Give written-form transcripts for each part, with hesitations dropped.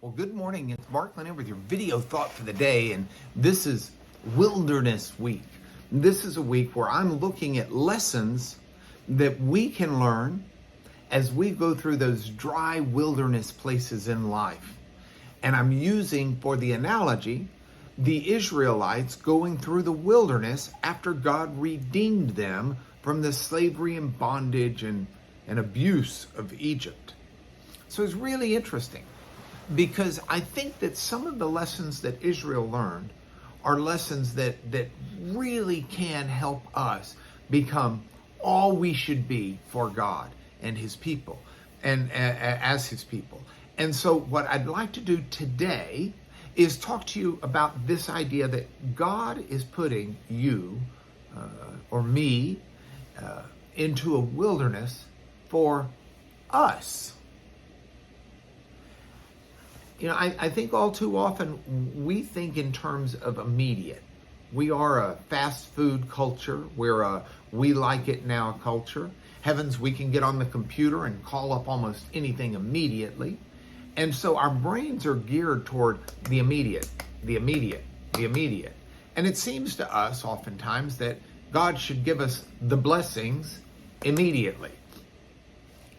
Well, good morning. It's Mark Lanier with your video thought for the day, and this is Wilderness Week. This is a week where I'm looking at lessons that we can learn as we go through those dry wilderness places in life. And I'm using, for the analogy, the Israelites going through the wilderness after God redeemed them from the slavery and bondage and abuse of Egypt. So it's really interesting, because I think that some of the lessons that Israel learned are lessons that really can help us become all we should be for God and His people, and as His people. And so what I'd like to do today is talk to you about this idea that God is putting you or me into a wilderness for us. You know, I think all too often we think in terms of immediate. We are a fast food culture. We're a we like it now culture. Heavens, we can get on the computer and call up almost anything immediately. And so our brains are geared toward the immediate, the immediate, the immediate. And it seems to us oftentimes that God should give us the blessings immediately.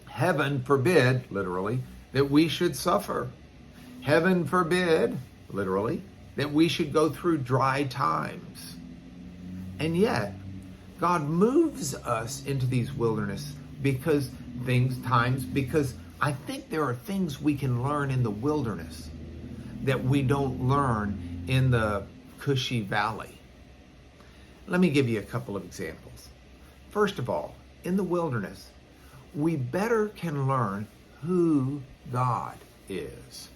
Heaven forbid, literally, that we should suffer. Heaven forbid, literally, that we should go through dry times. And yet, God moves us into these wilderness because I think there are things we can learn in the wilderness that we don't learn in the cushy valley. Let me give you a couple of examples. First of all, in the wilderness, we better can learn who God is.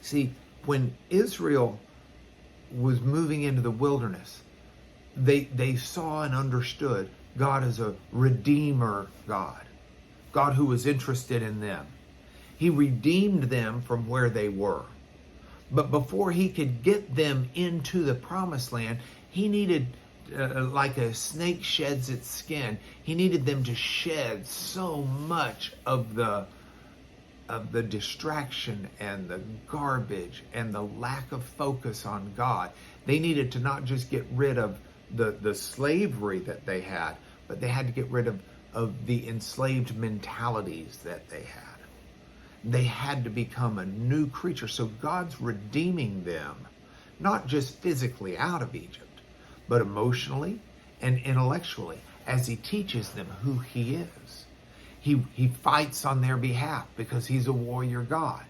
See, when Israel was moving into the wilderness, they saw and understood God as a redeemer God who was interested in them. He redeemed them from where they were. But before He could get them into the promised land, He needed, like a snake sheds its skin, He needed them to shed so much of the distraction and the garbage and the lack of focus on God. They needed to not just get rid of the slavery that they had, but they had to get rid of the enslaved mentalities that they had. They had to become a new creature. So God's redeeming them, not just physically out of Egypt, but emotionally and intellectually, as He teaches them who He is. He fights on their behalf because He's a warrior God.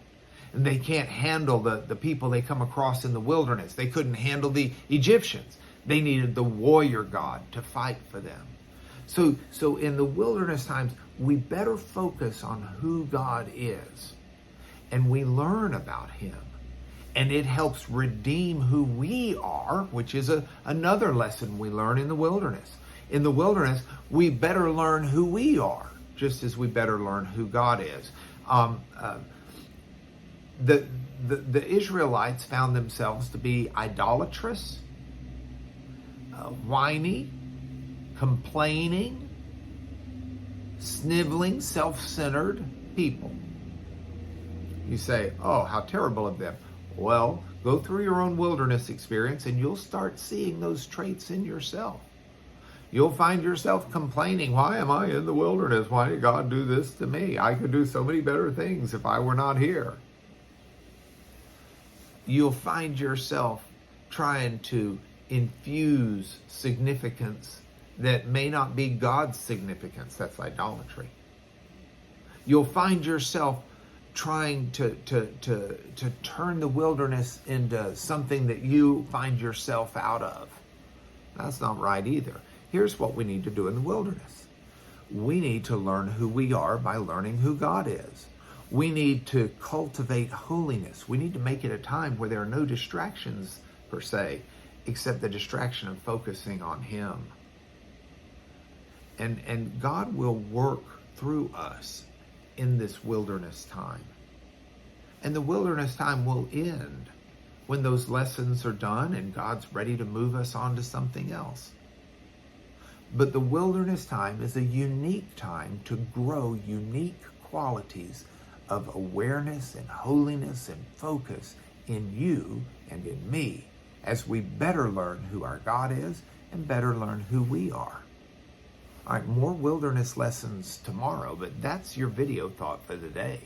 And they can't handle the people they come across in the wilderness. They couldn't handle the Egyptians. They needed the warrior God to fight for them. So in the wilderness times, we better focus on who God is. And we learn about Him. And it helps redeem who we are, which is another lesson we learn in the wilderness. In the wilderness, we better learn who we are, just as we better learn who God is. The Israelites found themselves to be idolatrous, whiny, complaining, sniveling, self-centered people. You say, oh, how terrible of them. Well, go through your own wilderness experience and you'll start seeing those traits in yourself. You'll find yourself complaining, why am I in the wilderness? Why did God do this to me? I could do so many better things if I were not here. You'll find yourself trying to infuse significance that may not be God's significance. That's idolatry. You'll find yourself trying to turn the wilderness into something that you find yourself out of. That's not right either. Here's what we need to do in the wilderness. We need to learn who we are by learning who God is. We need to cultivate holiness. We need to make it a time where there are no distractions per se, except the distraction of focusing on Him. And God will work through us in this wilderness time. And the wilderness time will end when those lessons are done and God's ready to move us on to something else. But the wilderness time is a unique time to grow unique qualities of awareness and holiness and focus in you and in me as we better learn who our God is and better learn who we are. All right, more wilderness lessons tomorrow, but that's your video thought for today.